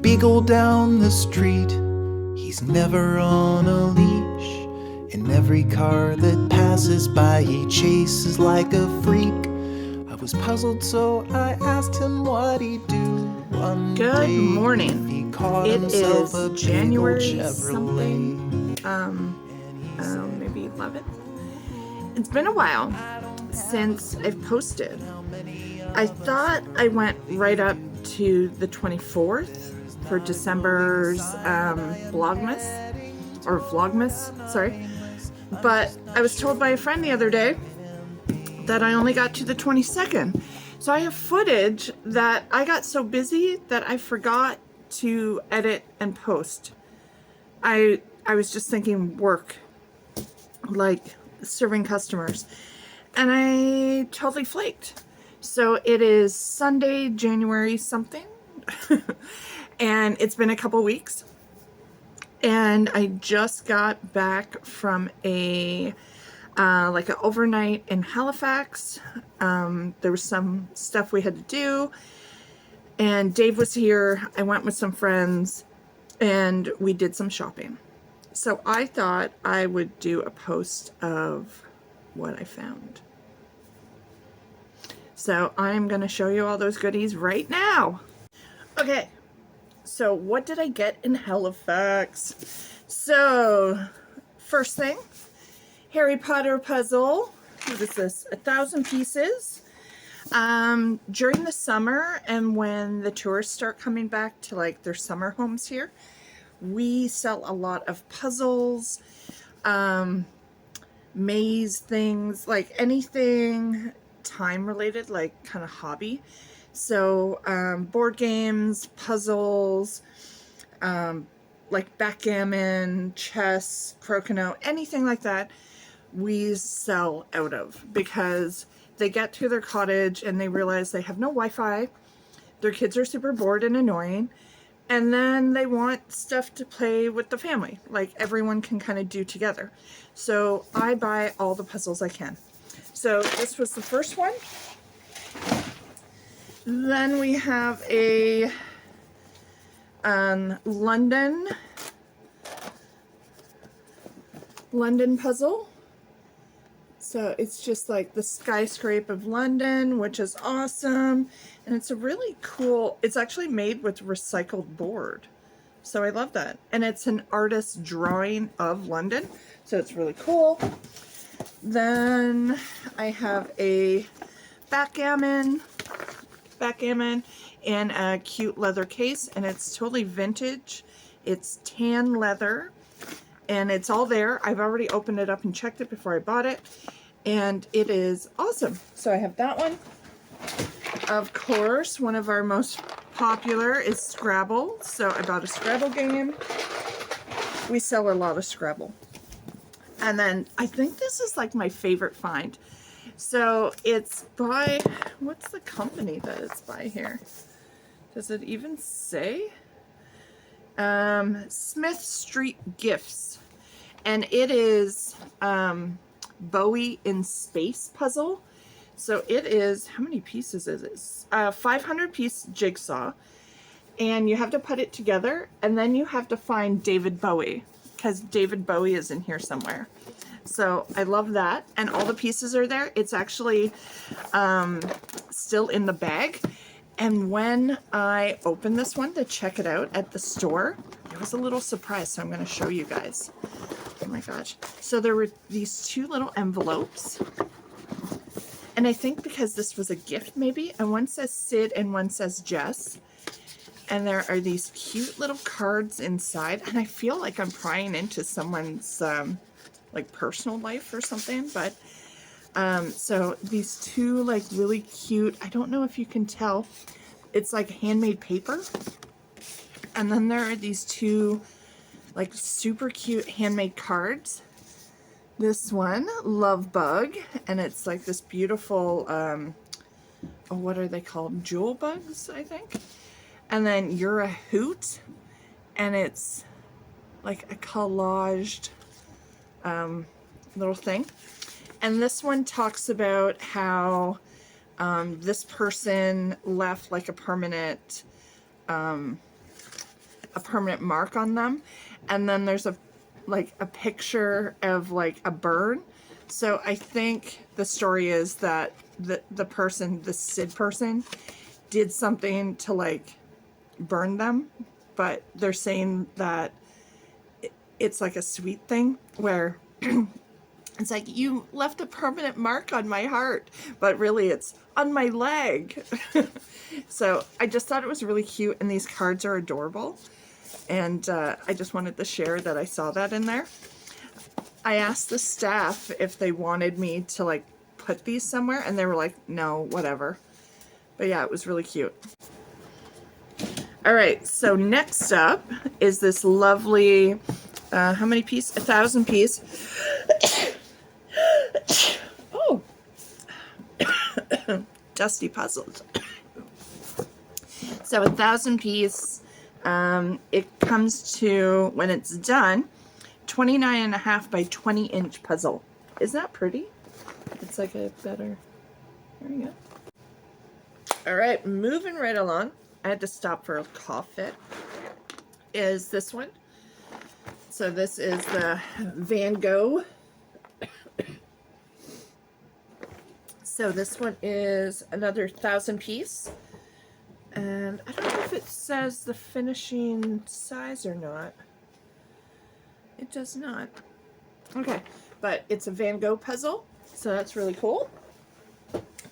beagle down the street. He's never on a leash. In every car that passes by, he chases like a freak. I was puzzled, so I asked him what he'd do one Good day morning. if he caught It himself is a January big old something, Chevrolet. maybe 11th. It's been a while since I've posted. I thought I went right up to the 24th for December's Vlogmas, sorry. But I was told by a friend the other day that I only got to the 22nd. So I have footage that I got so busy that I forgot to edit and post. I was just thinking work, like serving customers, and I totally flaked. So it is Sunday, January something, and it's been a couple weeks, and I just got back from a like an overnight in Halifax. There was some stuff we had to do, and Dave was here. I went with some friends, and we did some shopping. So I thought I would do a post of what I found. So I'm going to show you all those goodies right now. Okay, so what did I get in Halifax? So, first thing, Harry Potter puzzle. What is this? 1,000 pieces. During the summer and when the tourists start coming back to like their summer homes here, we sell a lot of puzzles, maze things, like anything time related, like kind of hobby. So board games, puzzles, like backgammon, chess, crokinole, anything like that, we sell out of, because they get to their cottage and they realize they have no Wi-Fi, their kids are super bored and annoying, and then they want stuff to play with the family, like everyone can kind of do together. So I buy all the puzzles I can. So this was the first one. Then we have a London puzzle. So it's just like the skyscraper of London, which is awesome. And it's a really cool, it's actually made with recycled board. So I love that. And it's an artist's drawing of London. So it's really cool. Then I have a backgammon in a cute leather case, and it's totally vintage. It's tan leather, and it's all there. I've already opened it up and checked it before I bought it, and it is awesome. So I have that one. Of course, one of our most popular is Scrabble. So I bought a Scrabble game. We sell a lot of Scrabble. And then I think this is like my favorite find. So it's by, what's the company that it's by here? Does it even say? Smith Street Gifts. And it is Bowie in Space puzzle. So it is, how many pieces is it? 500 piece jigsaw. And you have to put it together, and then you have to find David Bowie, because David Bowie is in here somewhere. So I love that. And all the pieces are there. It's actually still in the bag. And when I opened this one to check it out at the store, it was a little surprise. So I'm going to show you guys. Oh my gosh. So there were these two little envelopes. And I think because this was a gift maybe. And one says Sid and one says Jess. And there are these cute little cards inside. And I feel like I'm prying into someone's like personal life or something. But so these two like really cute, I don't know if you can tell, it's like handmade paper. And then there are these two like super cute handmade cards. This one, Love Bug, and it's like this beautiful, oh, what are they called? Jewel bugs, I think. And then You're a Hoot, and it's like a collaged little thing. And this one talks about how this person left like a permanent a permanent mark on them, and then there's a picture of like a burn. So I think the story is that the person, the Sid person, did something to like burn them, but they're saying that it's like a sweet thing where it's like, you left a permanent mark on my heart, but really it's on my leg. So I just thought it was really cute, and these cards are adorable. And I just wanted to share that I saw that in there. I asked the staff if they wanted me to like put these somewhere, and they were like, no, whatever. But yeah, it was really cute. All right, so next up is this lovely, how many piece? 1,000 piece. Oh, dusty puzzles. So 1,000 piece. It comes to, when it's done, 29.5 by 20-inch puzzle. Isn't that pretty? It's like a better, there you go. All right, moving right along. I had to stop for a cough fit. Is this one. So this is the Van Gogh. So this one is another 1,000 piece. And I don't know if it says the finishing size or not. It does not. Okay, but it's a Van Gogh puzzle, so that's really cool.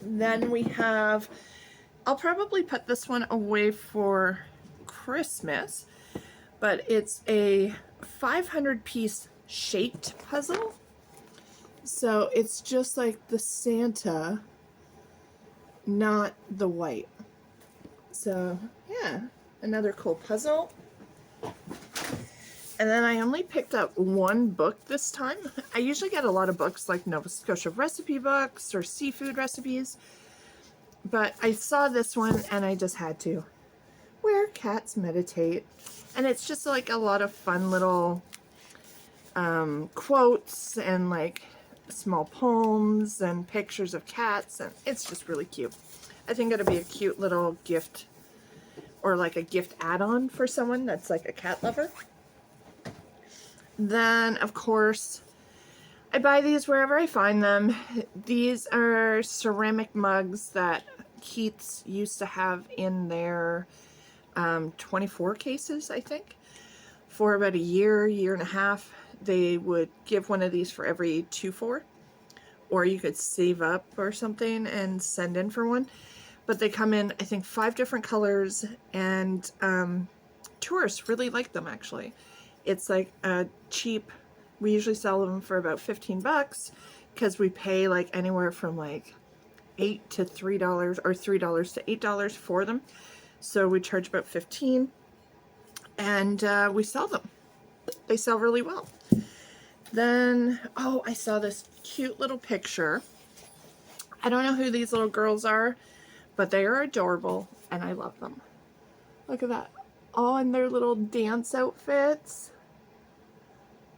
Then we have, I'll probably put this one away for Christmas, but it's a 500 piece shaped puzzle. So it's just like the Santa, not the white. So yeah, another cool puzzle. And then I only picked up one book this time. I usually get a lot of books like Nova Scotia recipe books or seafood recipes, but I saw this one and I just had to. Where Cats Meditate. And it's just like a lot of fun little quotes and like small poems and pictures of cats, and it's just really cute. I think it'll be a cute little gift, or like a gift add-on for someone that's like a cat lover. Then of course I buy these wherever I find them. These are ceramic mugs that Keith's used to have in their 24 cases, I think, for about a year and a half. They would give one of these for every 2-4, or you could save up or something and send in for one. But they come in, I think, 5 different colors, and tourists really like them, actually. It's like a cheap, we usually sell them for about 15 bucks, because we pay like anywhere from like $8 to $3 or $3 to $8 for them. So we charge about 15, and we sell them. They sell really well. Then, oh, I saw this cute little picture. I don't know who these little girls are, but they are adorable, and I love them. Look at that. All in their little dance outfits.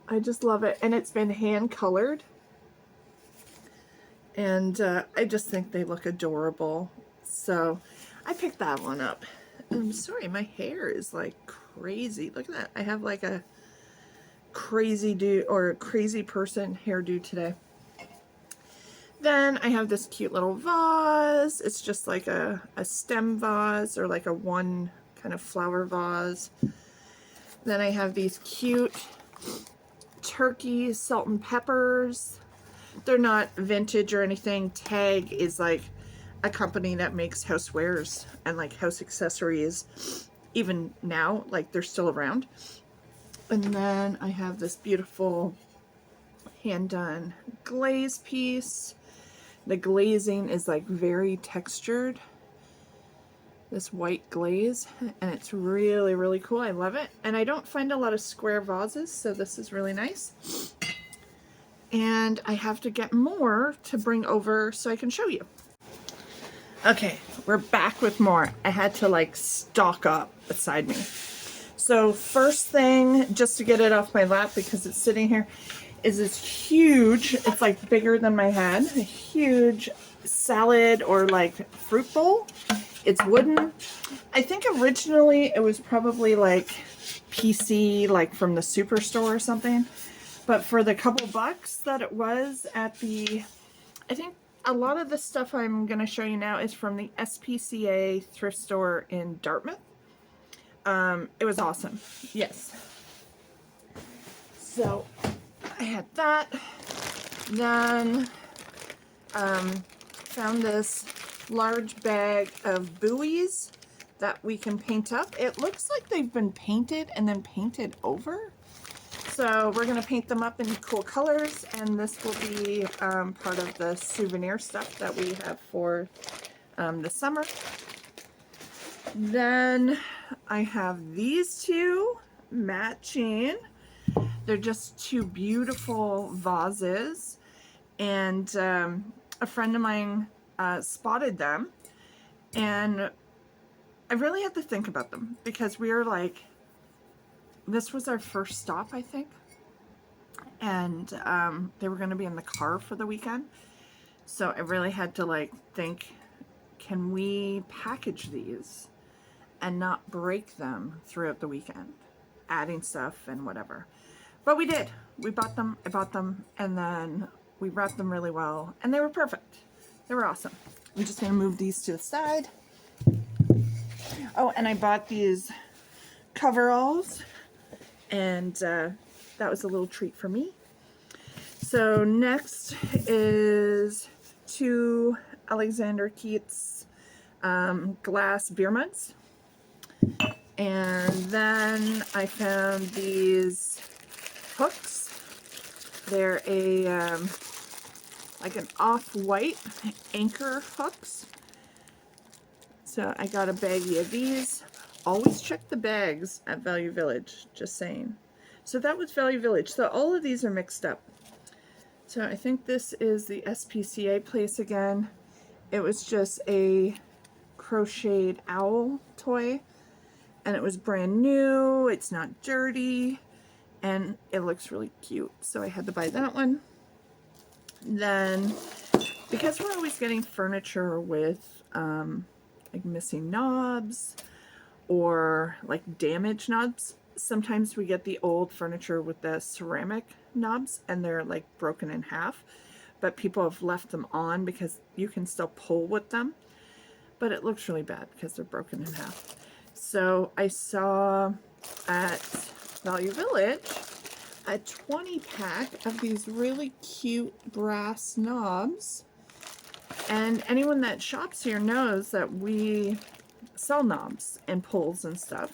I just love it. And it's been hand colored. And I just think they look adorable. So I picked that one up. I'm sorry, my hair is like crazy. Look at that. I have like a crazy dude or crazy person hairdo today. Then I have this cute little vase. It's just like a stem vase, or like a one kind of flower vase. Then I have these cute turkey salt and peppers. They're not vintage or anything. Tag is like a company that makes housewares and like house accessories. Even now, like they're still around. And then I have this beautiful hand-done glaze piece. The glazing is like very textured, this white glaze, and it's really, really cool. I love it. And I don't find a lot of square vases, so this is really nice. And I have to get more to bring over so I can show you. Okay, we're back with more. I had to like stock up beside me. So first thing, just to get it off my lap because it's sitting here, is this huge, it's like bigger than my head, a huge salad or like fruit bowl. It's wooden. I think originally it was probably like PC, like from the Superstore or something. But for the couple bucks that it was at the, I think a lot of the stuff I'm going to show you now is from the SPCA thrift store in Dartmouth. It was awesome. Yes. So I had that. Then found this large bag of buoys that we can paint up. It looks like they've been painted and then painted over. So we're going to paint them up in cool colors, and this will be part of the souvenir stuff that we have for the summer. Then I have these two matching. They're just two beautiful vases, and a friend of mine spotted them, and I really had to think about them because we were like, this was our first stop, I think, and they were going to be in the car for the weekend, so I really had to like think, can we package these and not break them throughout the weekend, adding stuff and whatever. But we did. We bought them, I bought them, and then we wrapped them really well, and they were perfect. They were awesome. I'm just going to move these to the side. Oh, and I bought these coveralls, and that was a little treat for me. So next is two Alexander Keats glass beer mugs. And then I found these hooks. They're a like an off-white anchor hooks. So I got a baggie of these. Always check the bags at Value Village, just saying. So that was Value Village. So all of these are mixed up. So I think this is the SPCA place again. It was just a crocheted owl toy, and it was brand new. It's not dirty, and it looks really cute. So I had to buy that one. Then, because we're always getting furniture with like missing knobs or like damaged knobs, sometimes we get the old furniture with the ceramic knobs and they're like broken in half, but people have left them on because you can still pull with them, but it looks really bad because they're broken in half. So I saw at Value Village a 20 pack of these really cute brass knobs, and anyone that shops here knows that we sell knobs and pulls and stuff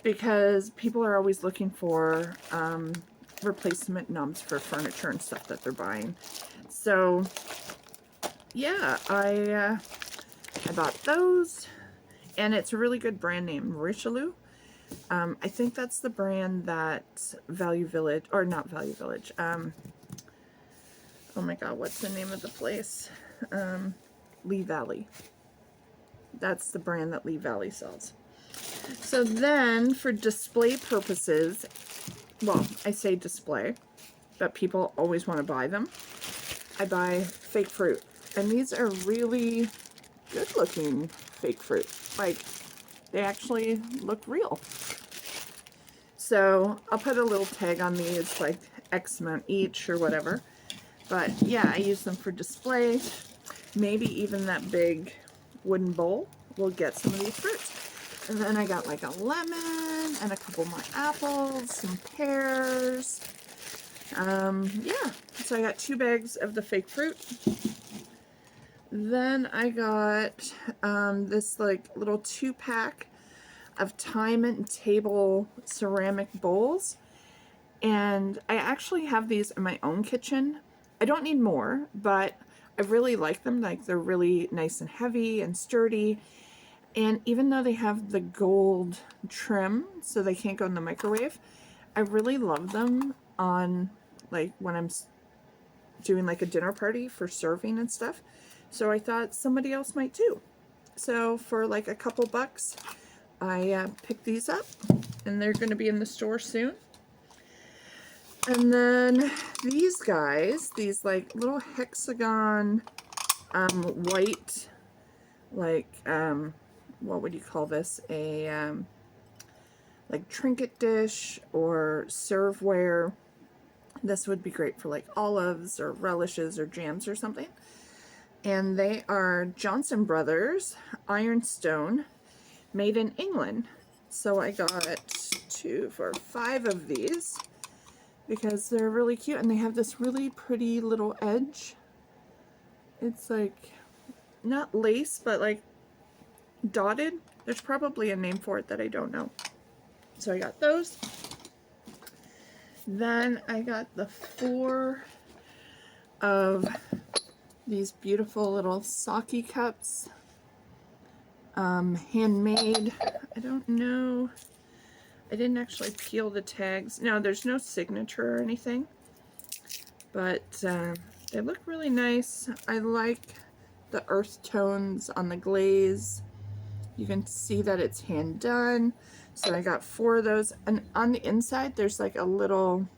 because people are always looking for replacement knobs for furniture and stuff that they're buying. So yeah, I bought those, and it's a really good brand name, Richelieu. I think that's the brand that Value Village, or not Value Village, oh my god, what's the name of the place? Lee Valley. That's the brand that Lee Valley sells. So then, for display purposes, well, I say display, but people always want to buy them, I buy fake fruit. And these are really good looking fake fruit. Like, they actually look real. So I'll put a little tag on these, like X amount each or whatever. But yeah, I use them for display. Maybe even that big wooden bowl will get some of these fruits. And then I got like a lemon and a couple more apples, some pears. Yeah, so I got 2 bags of the fake fruit. Then I got this like little 2-pack of time and table ceramic bowls, and I actually have these in my own kitchen. I don't need more, but I really like them. Like, they're really nice and heavy and sturdy, and even though they have the gold trim so they can't go in the microwave, I really love them on like when I'm doing like a dinner party for serving and stuff. So I thought somebody else might too. So for like a couple bucks, I picked these up, and they're going to be in the store soon. And then these guys, these like little hexagon white like what would you call this? A like trinket dish or serveware. This would be great for like olives or relishes or jams or something. And they are Johnson Brothers Ironstone, made in England. So I got 2, 4, 5 of these because they're really cute and they have this really pretty little edge. It's like not lace, but like dotted. There's probably a name for it that I don't know. So I got those. Then I got the 4 of these beautiful little sake cups, handmade. I don't know. I didn't actually peel the tags. No, there's no signature or anything, but they look really nice. I like the earth tones on the glaze. You can see that it's hand done. So I got 4 of those, and on the inside there's like a little,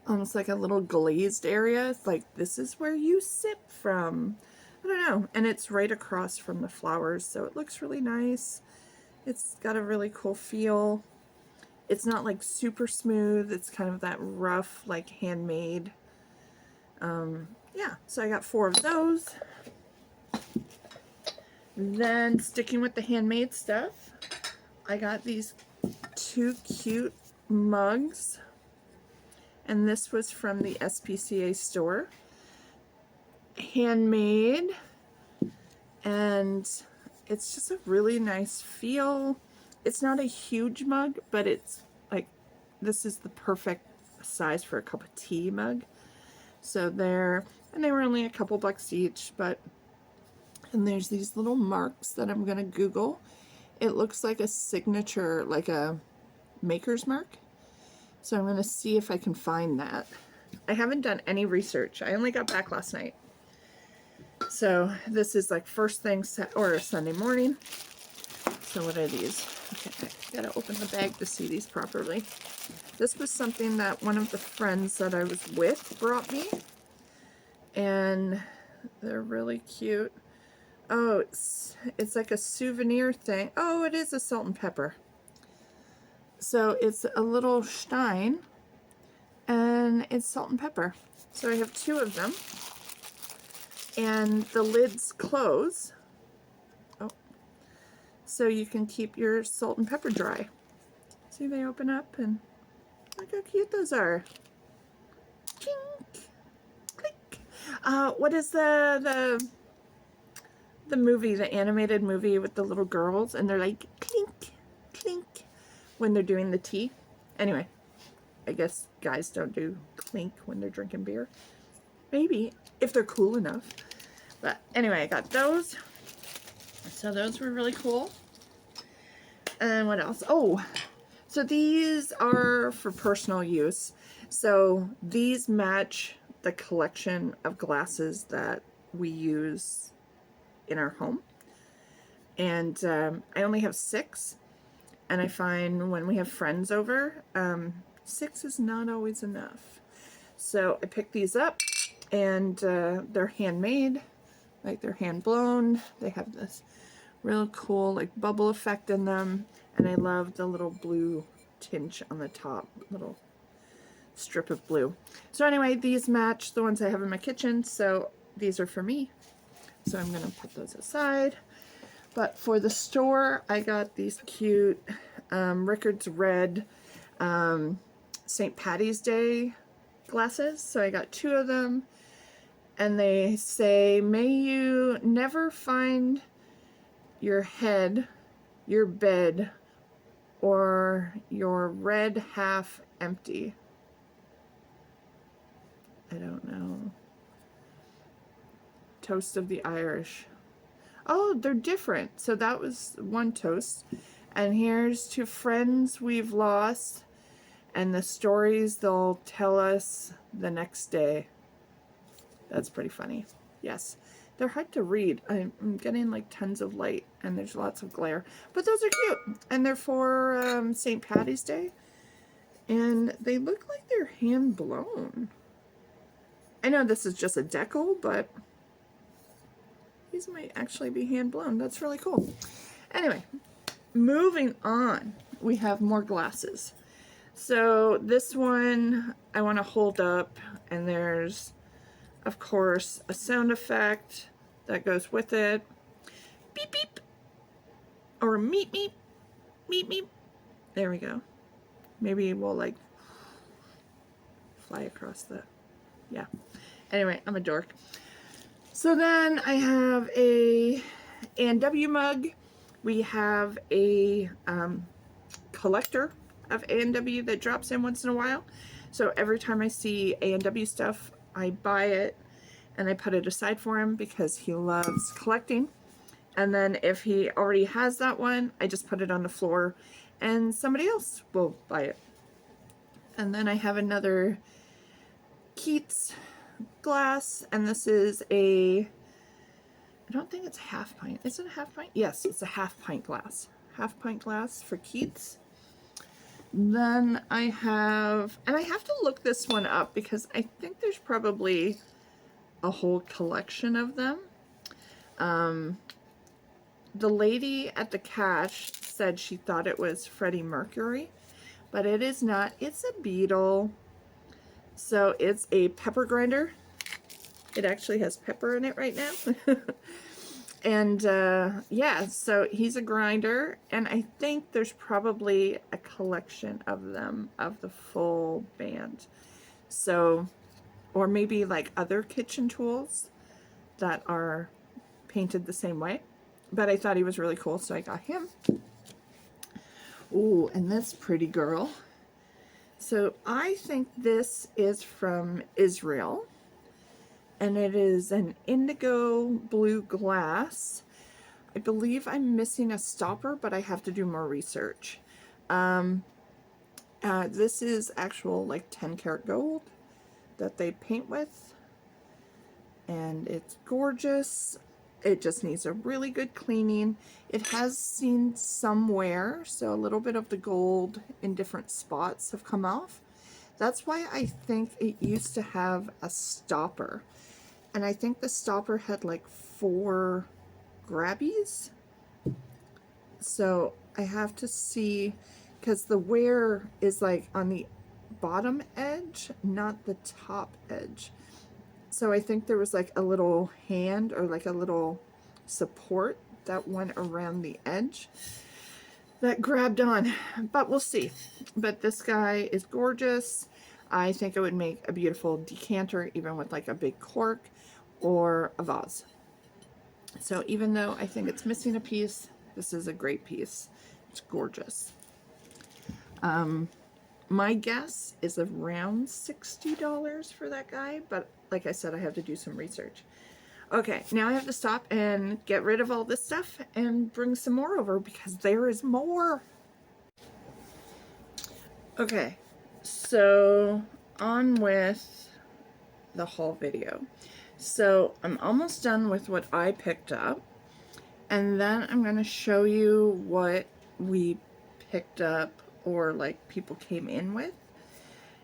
almost like a little glazed area. It's like, this is where you sip from. I don't know. And it's right across from the flowers, so it looks really nice. It's got a really cool feel. It's not like super smooth. It's kind of that rough, like handmade. Yeah, so I got 4 of those. Then sticking with the handmade stuff, I got these 2 cute mugs. And this was from the SPCA store. Handmade. And it's just a really nice feel. It's not a huge mug, but it's like, this is the perfect size for a cup of tea mug. So there, and they were only a couple bucks each, but, and there's these little marks that I'm gonna Google. It looks like a signature, like a maker's mark. So I'm gonna see if I can find that. I haven't done any research. I only got back last night. So this is like first thing or Sunday morning. So what are these? Okay, I gotta open the bag to see these properly. This was something that one of the friends that I was with brought me. And they're really cute. Oh, it's like a souvenir thing. Oh, it is a salt and pepper. So it's a little stein and it's salt and pepper. So I have 2 of them. And the lids close. Oh. So you can keep your salt and pepper dry. See, they open up and look how cute those are. Chink, click. What is the movie, the animated movie with the little girls, and they're like clink, clink when they're doing the tea? Anyway, I guess guys don't do clink when they're drinking beer. Maybe, if they're cool enough. But anyway, I got those. So those were really cool. And what else? Oh, so these are for personal use. So these match the collection of glasses that we use in our home. And I only have 6. And I find when we have friends over, 6 is not always enough. So I picked these up, and they're handmade, like they're hand blown. They have this real cool like bubble effect in them, and I love the little blue tinge on the top, little strip of blue. So anyway, these match the ones I have in my kitchen, so these are for me. So I'm gonna put those aside. But for the store, I got these cute Rickard's Red St. Patty's Day glasses. So I got 2 of them. And they say, may you never find your head, your bed, or your red half empty. I don't know. Toast of the Irish. Oh, they're different. So that was one toast. And here's to friends we've lost and the stories they'll tell us the next day. That's pretty funny. Yes. They're hard to read. I'm getting like tons of light and there's lots of glare. But those are cute. And they're for St. Patty's Day. And they look like they're hand blown. I know this is just a decal, but These might actually be hand blown. That's really cool. Anyway, moving on, we have more glasses. So this one I want to hold up, and there's, of course, a sound effect that goes with it. Beep beep, or meep meep, meep meep. There we go. Maybe we'll like fly across the, yeah. Anyway, I'm a dork. So then I have a A&W mug. We have a collector of A&W that drops in once in a while. So every time I see A&W stuff, I buy it and I put it aside for him because he loves collecting. And then if he already has that one, I just put it on the floor and somebody else will buy it. And then I have another Keats glass, and this is a, I don't think it's half pint. Is it a half pint? Yes, it's a half pint glass. Half pint glass for Keats. Then I have, and I have to look this one up because I think there's probably a whole collection of them. The lady at the cash said she thought it was Freddie Mercury, but it is not. It's a Beatle. So it's a pepper grinder. It actually has pepper in it right now. And yeah, so he's a grinder, and I think there's probably a collection of them, of the full band. So, or maybe like other kitchen tools that are painted the same way. But I thought he was really cool, so I got him. Ooh, and this pretty girl. So I think this is from Israel, and it is an indigo blue glass. I believe I'm missing a stopper, but I have to do more research. This is actual like 10 karat gold that they paint with, and it's gorgeous. It just needs a really good cleaning. It has seen some wear, so a little bit of the gold in different spots have come off. That's why I think it used to have a stopper. And I think the stopper had like 4 grabbies. So I have to see, because the wear is like on the bottom edge, not the top edge. So I think there was like a little hand or like a little support that went around the edge that grabbed on, but we'll see. But this guy is gorgeous. I think it would make a beautiful decanter, even with like a big cork or a vase. So even though I think it's missing a piece, this is a great piece. It's gorgeous. My guess is around $60 for that guy, but like I said, I have to do some research. Okay, now I have to stop and get rid of all this stuff and bring some more over because there is more. Okay, so on with the haul video. So I'm almost done with what I picked up, and then I'm going to show you what we picked up or like people came in with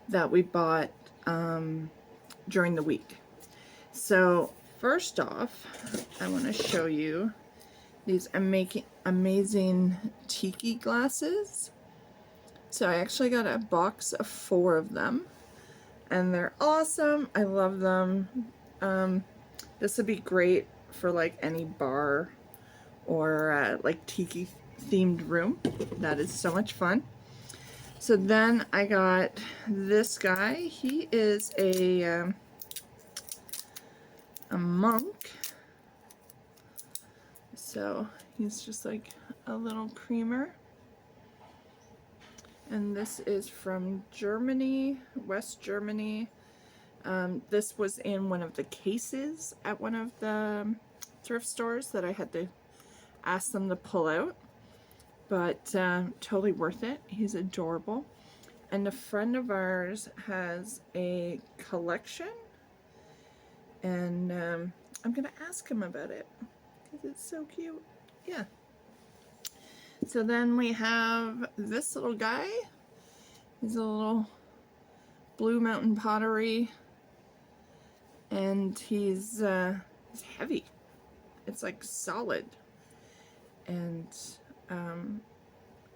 that we bought during the week. So first off, I want to show you these amazing tiki glasses. So I actually got a box of 4 of them, and they're awesome. I love them. This would be great for like any bar or like tiki themed room. That is so much fun. So then I got this guy. He is a monk. So he's just like a little creamer. And this is from Germany, West Germany. This was in one of the cases at one of the thrift stores that I had to ask them to pull out. But totally worth it. He's adorable. And a friend of ours has a collection, and I'm gonna ask him about it because it's so cute. Yeah. So then we have this little guy. He's a little Blue Mountain Pottery, and he's heavy. it's like solid. And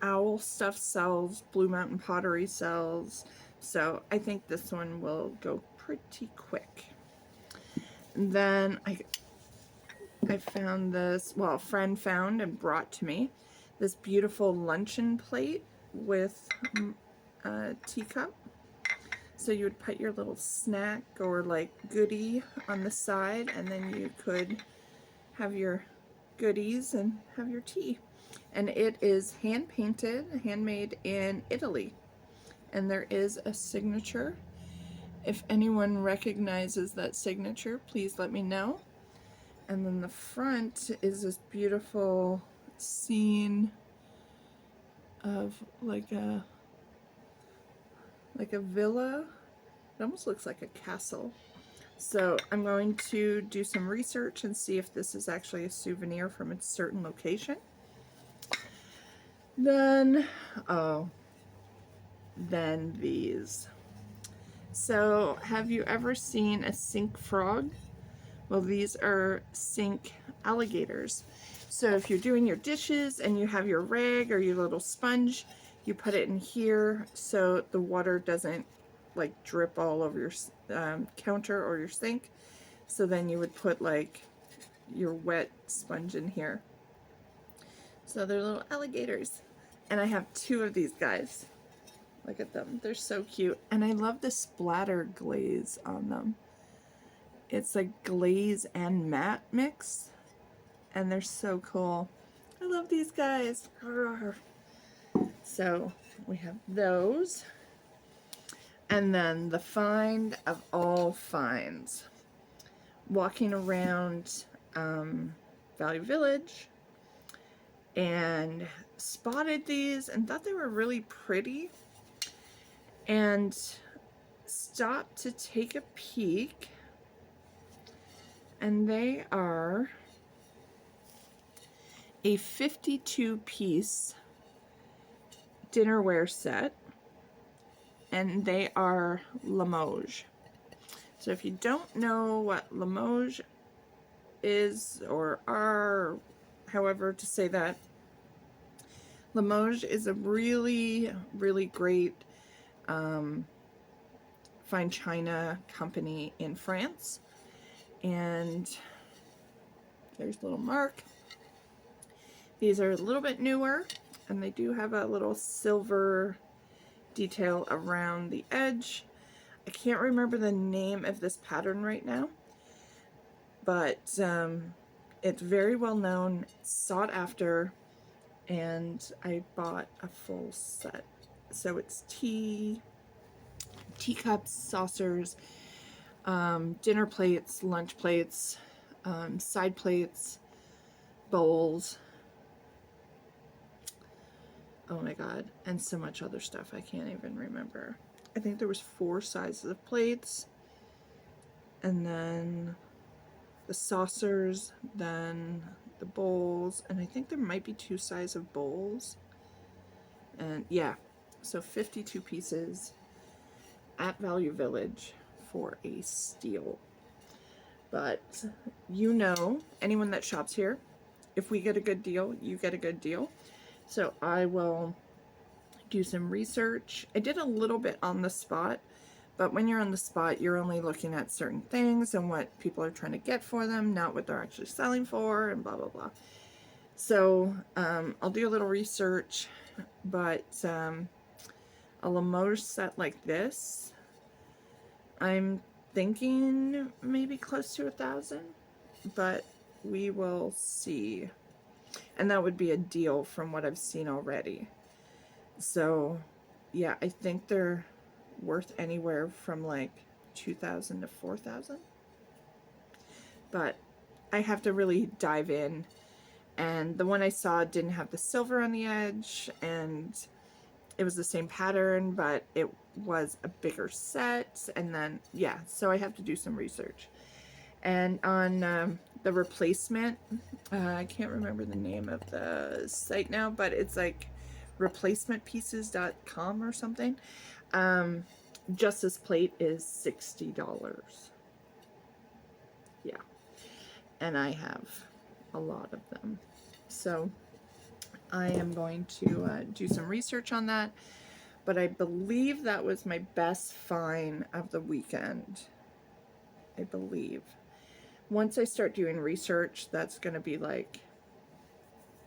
Owl Stuff sells, Blue Mountain Pottery sells, so I think this one will go pretty quick. And then I found this, well, a friend found and brought to me this beautiful luncheon plate with a teacup. So you would put your little snack or like goodie on the side, and then you could have your goodies and have your tea. And it is hand painted, handmade in Italy. And there is a signature. If anyone recognizes that signature, please let me know. And then the front is this beautiful scene of like a villa. It almost looks like a castle. So I'm going to do some research and see if this is actually a souvenir from a certain location. Then, then these. So have you ever seen a sink frog? Well, these are sink alligators. So if you're doing your dishes and you have your rag or your little sponge, you put it in here so the water doesn't like drip all over your counter or your sink. So then you would put like your wet sponge in here. So they're little alligators. And I have 2 of these guys. Look at them. They're so cute. And I love the splatter glaze on them. It's like glaze and matte mix. And they're so cool. I love these guys. So we have those. And then the find of all finds. Walking around Value Village and spotted these and thought they were really pretty and stopped to take a peek, and they are a 52-piece dinnerware set, and they are Limoges. So if you don't know what Limoges is or are, however to say that, Limoges is a really, really great fine china company in France. And there's little Mark. These are a little bit newer, and they do have a little silver detail around the edge. I can't remember the name of this pattern right now, but it's very well known, sought after, and I bought a full set. So it's teacups, saucers, dinner plates, lunch plates, side plates, bowls. Oh my god, and so much other stuff I can't even remember. I think there was 4 sizes of plates, and then the saucers, then the bowls, and I think there might be 2 sizes of bowls. And yeah, so 52 pieces at Value Village for a steal. But you know, anyone that shops here, if we get a good deal, you get a good deal. So I will do some research. I did a little bit on the spot, but when you're on the spot, you're only looking at certain things and what people are trying to get for them, not what they're actually selling for, and blah, blah, blah. So I'll do a little research, but a Limoges set like this, I'm thinking maybe close to 1,000, but we will see. And that would be a deal from what I've seen already. So yeah, I think they're worth anywhere from like 2,000 to 4,000. But I have to really dive in. And the one I saw didn't have the silver on the edge, and it was the same pattern, but it was a bigger set. And then, yeah, so I have to do some research. And on the replacement, I can't remember the name of the site now, but it's like replacementpieces.com or something. Just this plate is $60. Yeah. And I have a lot of them. So I am going to do some research on that. But I believe that was my best find of the weekend. I believe. Once I start doing research, that's going to be like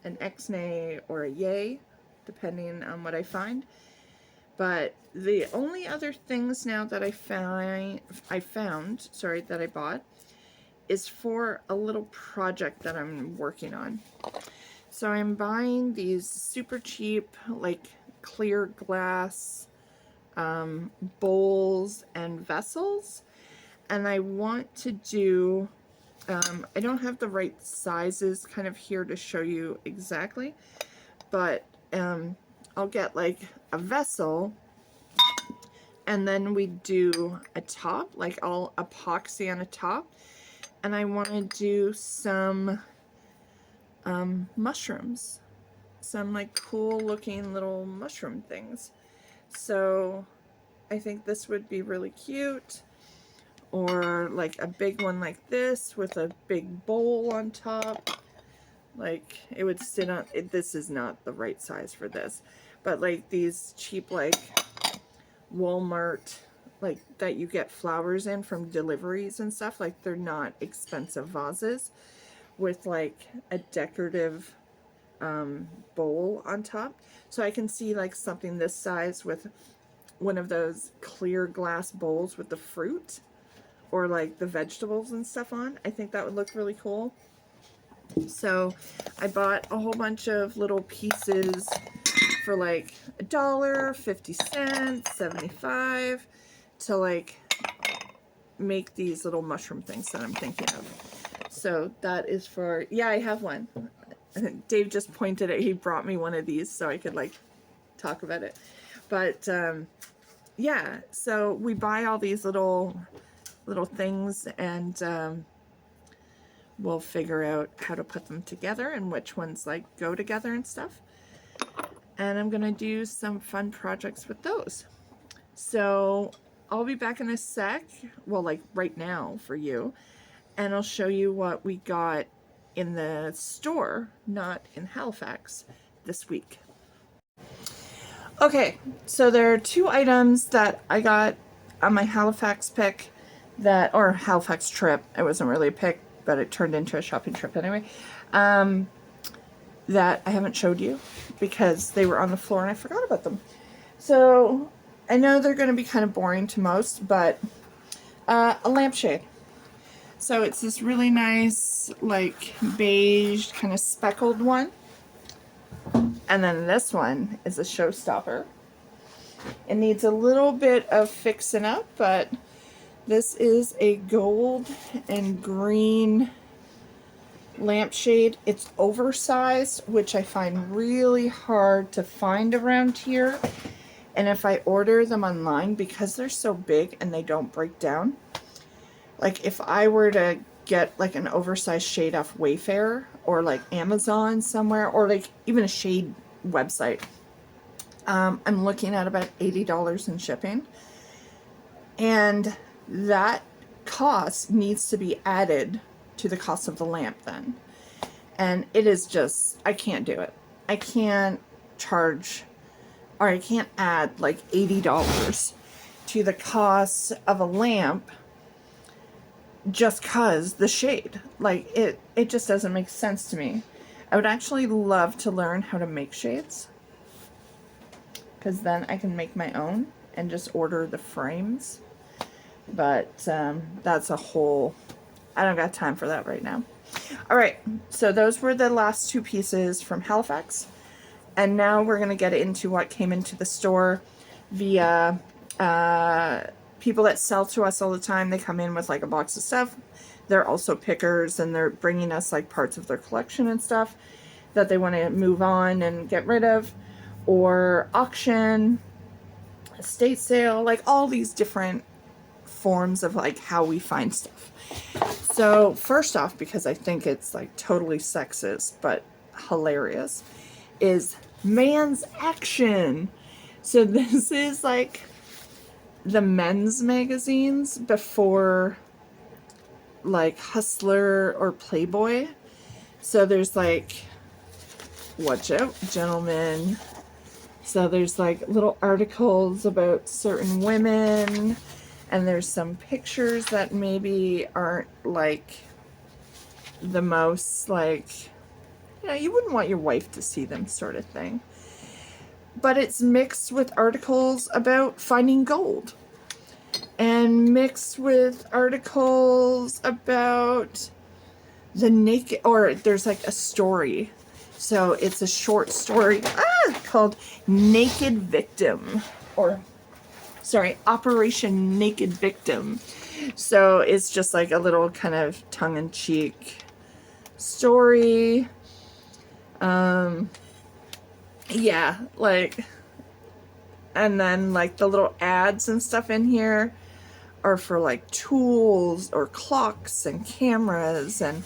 an X-nay or a yay, depending on what I find. But the only other things now that I found, that I bought, is for a little project that I'm working on. So I'm buying these super cheap, like clear glass bowls and vessels, and I want to do, I don't have the right sizes kind of here to show you exactly, but I'll get like a vessel, and then we do a top, like I'll epoxy on a top, and I want to do some mushrooms, some like cool looking little mushroom things. So I think this would be really cute, or like a big one like this with a big bowl on top. Like it would sit on it. This is not the right size for this, but like these cheap like Walmart, like that you get flowers in from deliveries and stuff, like they're not expensive vases with like a decorative bowl on top. So I can see like something this size with one of those clear glass bowls with the fruit or like the vegetables and stuff on. I think that would look really cool. So I bought a whole bunch of little pieces for like $1, 50 cents, 75 to like make these little mushroom things that I'm thinking of. So that is for, yeah, I have one. Dave just pointed at, he brought me one of these so I could like talk about it. But yeah, so we buy all these little things, and we'll figure out how to put them together and which ones like go together and stuff. And I'm gonna do some fun projects with those. So I'll be back in a sec, well, like right now for you, and I'll show you what we got in the store, not in Halifax, this week. Okay, so there are 2 items that I got on my Halifax pick that, or Halifax trip, it wasn't really a pick, but it turned into a shopping trip anyway, that I haven't showed you because they were on the floor and I forgot about them. So I know they're going to be kind of boring to most, but a lampshade. So it's this really nice, like beige, kind of speckled one. And then this one is a showstopper. It needs a little bit of fixing up, but this is a gold and green lampshade. It's oversized, which I find really hard to find around here. And if I order them online, because they're so big and they don't break down, like if I were to get like an oversized shade off Wayfair or like Amazon somewhere, or like even a shade website, I'm looking at about $80 in shipping, and that cost needs to be added to the cost of the lamp then. And it is just, I can't do it. I can't charge, or I can't add like $80 to the cost of a lamp just cause the shade. Like it just doesn't make sense to me. I would actually love to learn how to make shades, because then I can make my own and just order the frames. But that's a whole, I don't got time for that right now. All right, so those were the last 2 pieces from Halifax, and now we're gonna get into what came into the store via people that sell to us all the time. They come in with like a box of stuff. They're also pickers, and they're bringing us like parts of their collection and stuff that they want to move on and get rid of, or auction, estate sale, like all these different forms of like how we find stuff. So first off, because I think it's like totally sexist but hilarious, is Man's Action. So this is like the men's magazines before like Hustler or Playboy. So there's like, watch out, gentlemen. So there's like little articles about certain women, and there's some pictures that maybe aren't like the most like, you wouldn't want your wife to see them, sort of thing. But it's mixed with articles about finding gold, and mixed with articles about the naked, or there's like a story. So it's a short story called Naked Victim, or sorry, Operation Naked Victim. So it's just like a little kind of tongue-in-cheek story. Yeah, like, and then like the little ads and stuff in here are for like tools or clocks and cameras and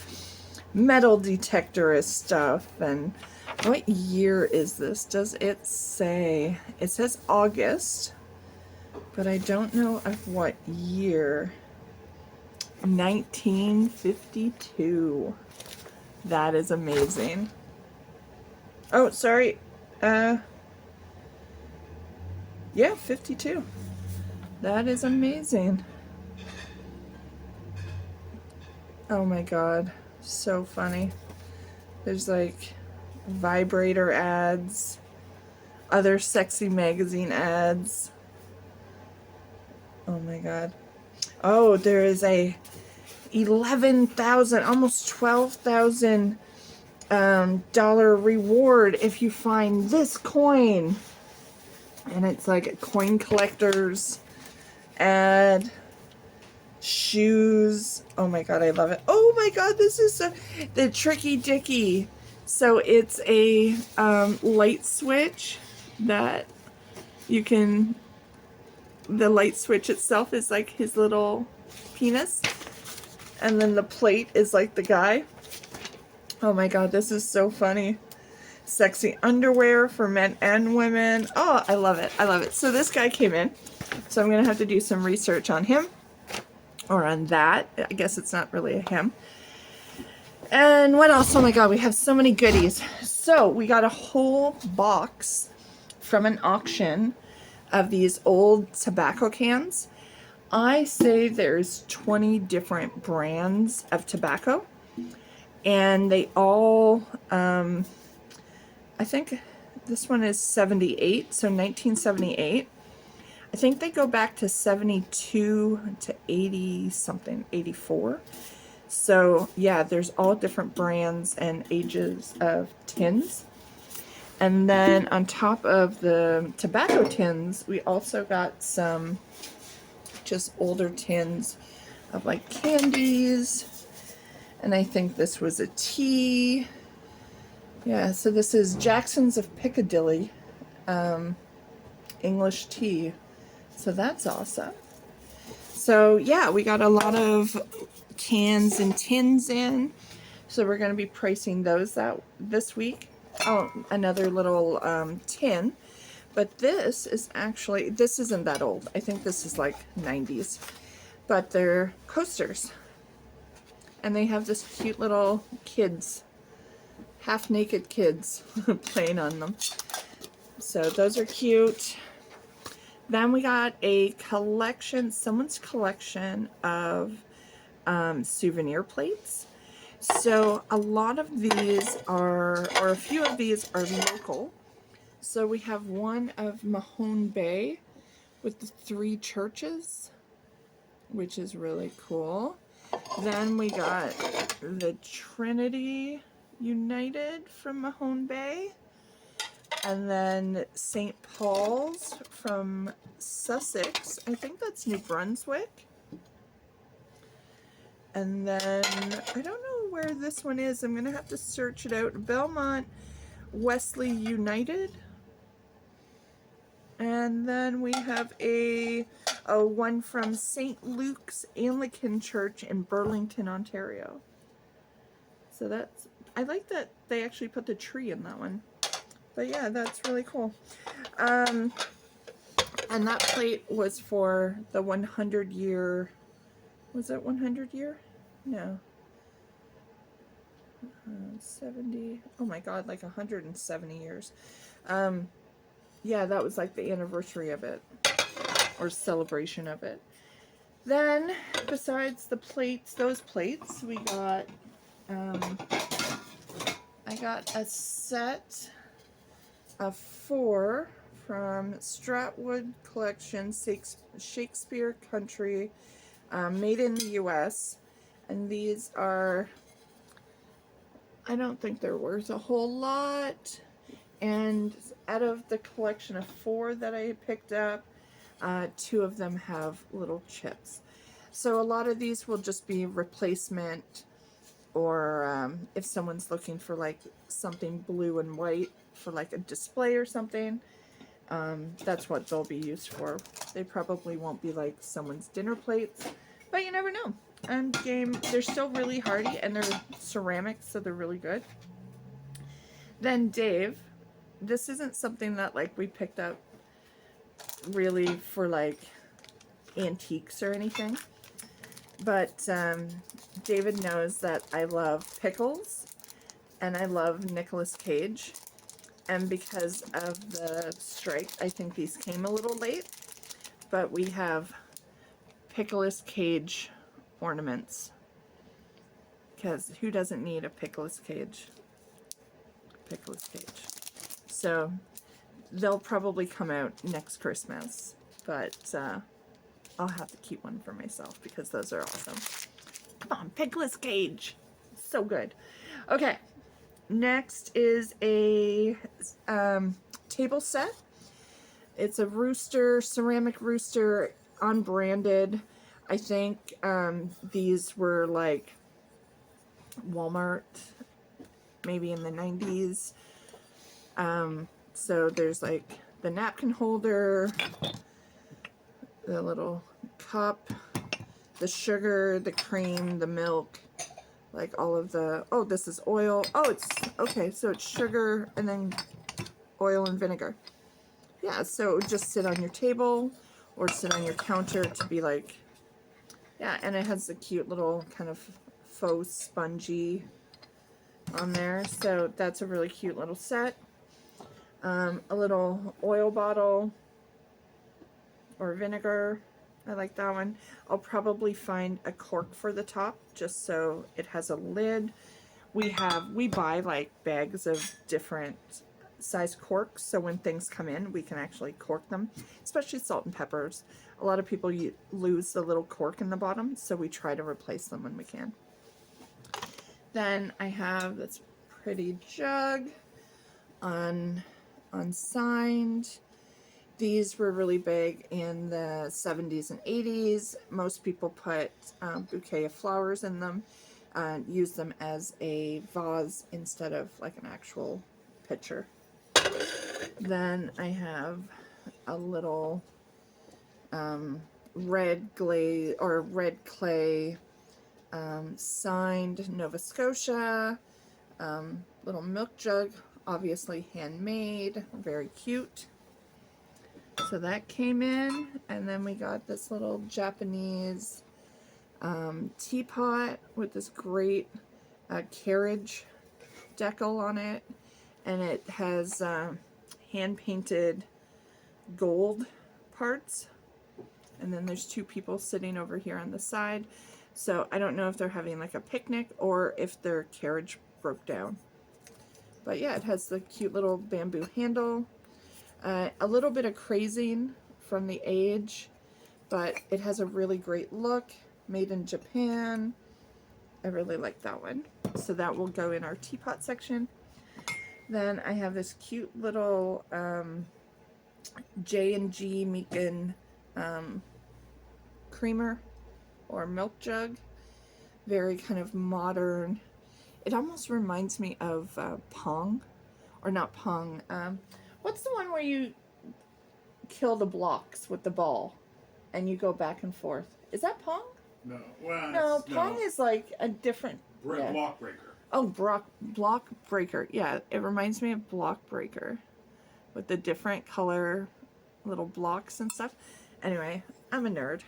metal detectorist stuff. And what year is this? Does it say? It says August, but I don't know of what year. 1952. That is amazing. Oh, sorry. Yeah, 52. That is amazing. Oh my god. So funny. There's like vibrator ads, other sexy magazine ads. Oh my god. Oh, there is a 11,000, almost 12,000 dollar reward if you find this coin. And it's like a coin collector's ad. Shoes. Oh my god, I love it. Oh my god, this is the Tricky Dicky. So it's a light switch that you can, the light switch itself is like his little penis, and then the plate is like the guy. Oh my god, this is so funny. Sexy underwear for men and women. Oh, I love it. I love it. So this guy came in, so I'm gonna have to do some research on him, or on that. I guess it's not really a him. And what else? Oh my god, we have so many goodies. So we got a whole box from an auction of these old tobacco cans. I say there's 20 different brands of tobacco, and they all, I think this one is 78, so 1978. I think they go back to 72 to 80 something, 84. So yeah, there's all different brands and ages of tins. And then on top of the tobacco tins, we also got some just older tins of like candies. And I think this was a tea. Yeah, so this is Jackson's of Piccadilly English tea. So that's awesome. So yeah, we got a lot of cans and tins in. So we're going to be pricing those out this week. Oh, another little tin. But this is actually, this isn't that old. I think this is like 90s. But they're coasters. And they have this cute little kids, half-naked kids playing on them. So those are cute. Then we got a collection, someone's collection of souvenir plates. So a lot of these are, or a few of these are local. So we have one of Mahone Bay with the 3 churches, which is really cool. Then we got the Trinity United from Mahone Bay. And then St. Paul's from Sussex. I think that's New Brunswick. And then, I don't know where this one is. I'm going to have to search it out. Belmont Wesley United. And then we have a one from St. Luke's Anglican Church in Burlington, Ontario. So that's, I like that they actually put the tree in that one. But yeah, that's really cool. And that plate was for the 100 year, was it 100 year? No. 70. Oh my God, like 170 years. Yeah, that was like the anniversary of it, or celebration of it. Then, besides the plates, those plates, we got, I got a set of 4 from Stratwood Collection, Shakespeare Country, made in the US. And these are, I don't think they're worth a whole lot. And out of the collection of 4 that I picked up, 2 of them have little chips. So a lot of these will just be replacement, or if someone's looking for like something blue and white for like a display or something, that's what they'll be used for. They probably won't be like someone's dinner plates, but you never know. And they're still really hardy, and they're ceramic, so they're really good. Then Dave, this isn't something that like we picked up really for like antiques or anything, but David knows that I love pickles and I love Nicolas Cage, and because of the strike, I think these came a little late, but we have Nicolas Cage ornaments, because who doesn't need a Nicolas Cage? So they'll probably come out next Christmas, but I'll have to keep one for myself because those are awesome. Come on, Nicolas Cage. So good. Okay, next is a table set. It's a rooster, ceramic rooster, unbranded. I think these were like Walmart, maybe in the 90s. So there's like the napkin holder, the little cup, the sugar, the cream, the milk, like all of the, oh, this is oil. Oh, it's, okay, so it's sugar and then oil and vinegar. Yeah, so it would just sit on your table or sit on your counter to be like, yeah, and it has the cute little kind of faux spongy on there. So that's a really cute little set. A little oil bottle or vinegar. I like that one. I'll probably find a cork for the top just so it has a lid. We buy like bags of different size corks, so when things come in we can actually cork them, especially salt and peppers. A lot of people lose the little cork in the bottom, so we try to replace them when we can. Then I have this pretty jug unsigned. These were really big in the 70s and 80s. Most people put bouquet of flowers in them and use them as a vase instead of like an actual pitcher. Then I have a little red clay signed Nova Scotia little milk jug, obviously handmade, very cute. So that came in, and then we got this little Japanese teapot with this great carriage decal on it, and it has hand-painted gold parts, and then there's 2 people sitting over here on the side. So I don't know if they're having like a picnic or if their carriage broke down. But yeah, it has the cute little bamboo handle. A little bit of crazing from the age, but it has a really great look. Made in Japan. I really like that one. So that will go in our teapot section. Then I have this cute little J&G Meakin creamer or milk jug. Very kind of modern. It almost reminds me of Pong, or not Pong. What's the one where you kill the blocks with the ball and you go back and forth? Is that Pong? No. Well, no, Pong is like a different... Yeah. Block breaker. Oh, block breaker. Yeah, it reminds me of block breaker with the different color little blocks and stuff. Anyway, I'm a nerd.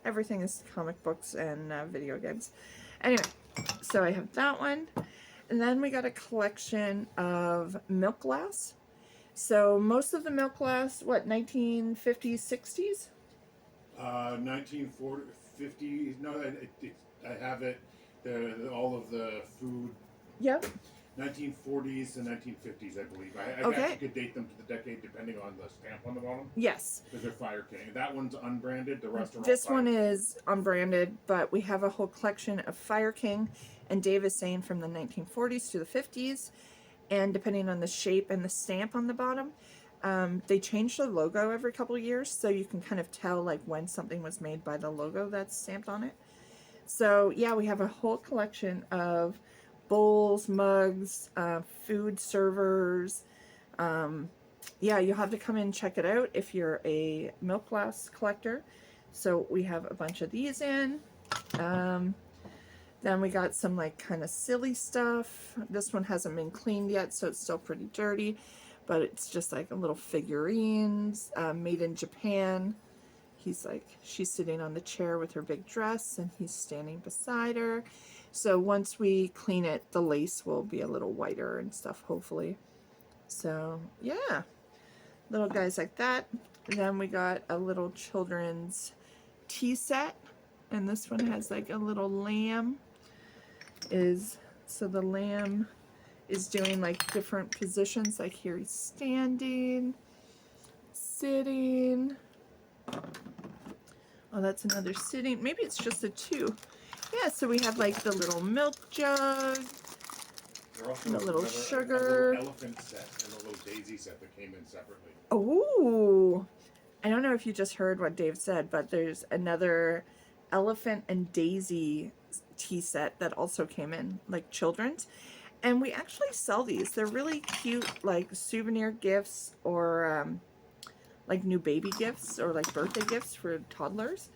Everything is comic books and video games. Anyway, so I have that one. And then we got a collection of milk glass. So most of the milk glass, what, 1950s, 60s? 1940, 50. No, I have it. All of the food. Yep. 1940s and 1950s, I believe. I Okay. actually could date them to the decade depending on the stamp on the bottom. Yes. Because they're Fire King. That one's unbranded. The rest are all This Fire one King. is unbranded, but we have a whole collection of Fire King, and Dave is saying from the 1940s to the 50s, and depending on the shape and the stamp on the bottom, they change the logo every couple of years, so you can kind of tell like when something was made by the logo that's stamped on it. So yeah, we have a whole collection of bowls, mugs, food servers. Yeah, you'll have to come in and check it out if you're a milk glass collector. So we have a bunch of these in. Then we got some like kind of silly stuff. This one hasn't been cleaned yet, so it's still pretty dirty, but it's just like a little figurines, made in Japan. She's sitting on the chair with her big dress, and he's standing beside her. So once we clean it, the lace will be a little whiter and stuff, hopefully. So yeah, little guys like that. And then we got a little children's tea set, and this one has like a little lamb. So the lamb is doing like different positions, like here he's standing, sitting. Oh, that's another sitting. Maybe it's just the two. Yeah, so we have like the little milk jug, Also and a little a sugar. little elephant set and a little daisy set that came in separately. Oh, I don't know if you just heard what Dave said, but there's another elephant and daisy tea set that also came in, like children's. And we actually sell these. They're really cute, like souvenir gifts or like new baby gifts or like birthday gifts for toddlers.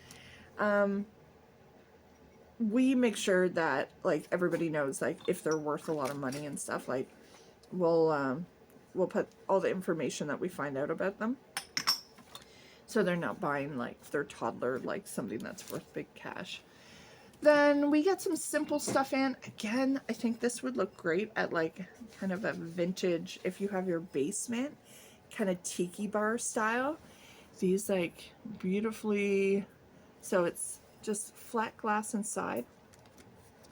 We make sure that like everybody knows like if they're worth a lot of money and stuff. Like we'll put all the information that we find out about them, so they're not buying like their toddler like something that's worth big cash. Then we get some simple stuff in. Again, I think this would look great at like kind of a vintage, if you have your basement, kind of tiki bar style. These like beautifully, so it's just flat glass inside.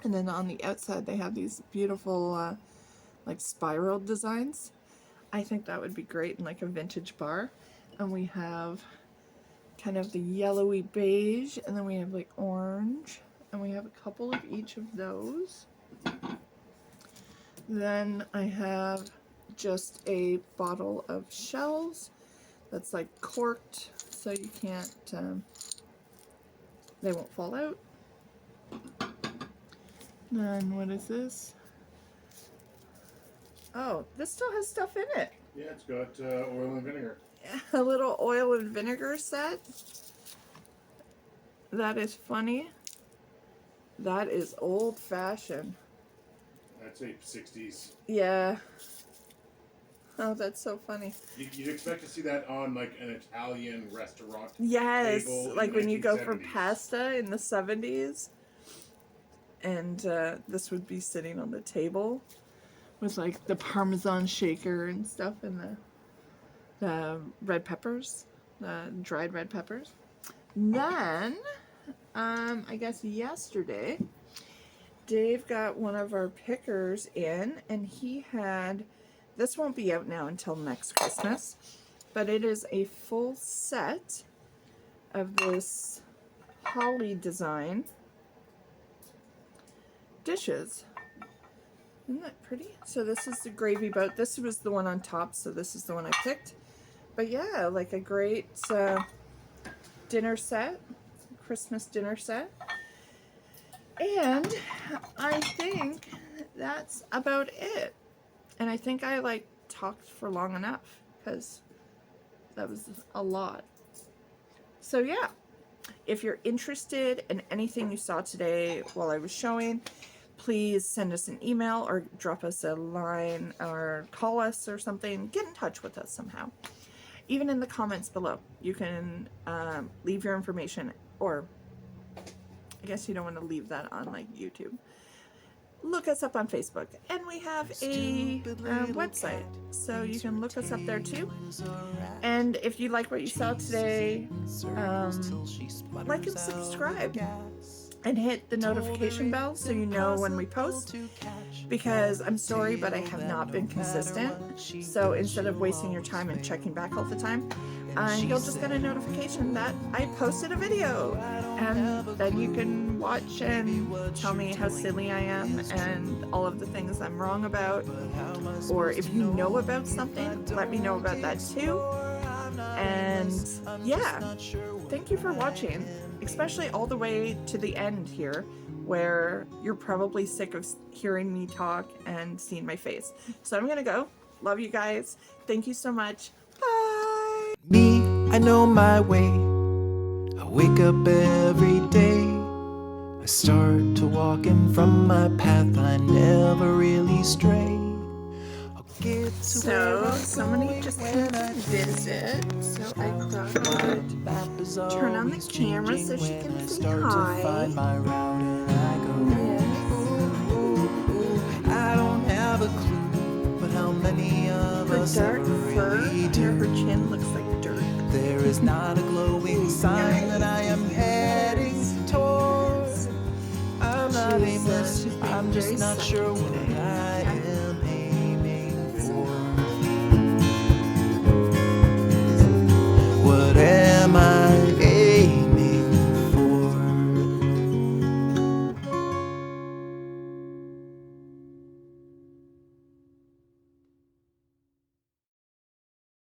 And then on the outside they have these beautiful like spiral designs. I think that would be great in like a vintage bar. And we have kind of the yellowy beige, and then we have like orange. And we have a couple of each of those. Then I have just a bottle of shells that's like corked, so you can't, they won't fall out. Then what is this? Oh, this still has stuff in it. Yeah, it's got oil and vinegar. A little oil and vinegar set. That is funny. That is old fashioned. I'd say 60s. Yeah. Oh, that's so funny. You'd expect to see that on like an Italian restaurant. Yes, table like in when you go for 1970s. pasta in the 70s. And this would be sitting on the table with like the Parmesan shaker and stuff, and the red peppers, the dried red peppers. Then, I guess yesterday, Dave got one of our pickers in, and he had, this won't be out now until next Christmas, but it is a full set of this holly design dishes. Isn't that pretty? So this is the gravy boat. This was the one on top, so this is the one I picked. But yeah, like a great dinner set, Christmas dinner set. And I think that's about it. And I think I like talked for long enough, because that was a lot. So yeah, if you're interested in anything you saw today while I was showing, please send us an email or drop us a line or call us or something. Get in touch with us somehow. Even in the comments below, you can leave your information, or I guess you don't want to leave that on like YouTube. look us up on Facebook. And we have a website, so you can look us up there too. And if you like what you saw today, like and subscribe. And hit the notification bell so you know when we post, because I'm sorry, but I have not been consistent. So instead of wasting your time and checking back all the time, you'll just get a notification that I posted a video, and then you can watch and tell me how silly I am and all of the things I'm wrong about. Or if you know about something, let me know about that too. And yeah, thank you for watching, especially all the way to the end here, where you're probably sick of hearing me talk and seeing my face. So I'm gonna go. Love you guys. Thank you so much. Bye. Me, I know my way. I wake up every day. I start to walk in from my path. I never really stray. I'll get to So somebody just came to visit, so I thought I would turn on the camera so she can say hi. I don't have a clue, but how many of Her us dark ever fur really near her do? chin looks like dirt. There is not a glowing sign that I am heading towards. I'm not aimless, I'm just not sure what I am.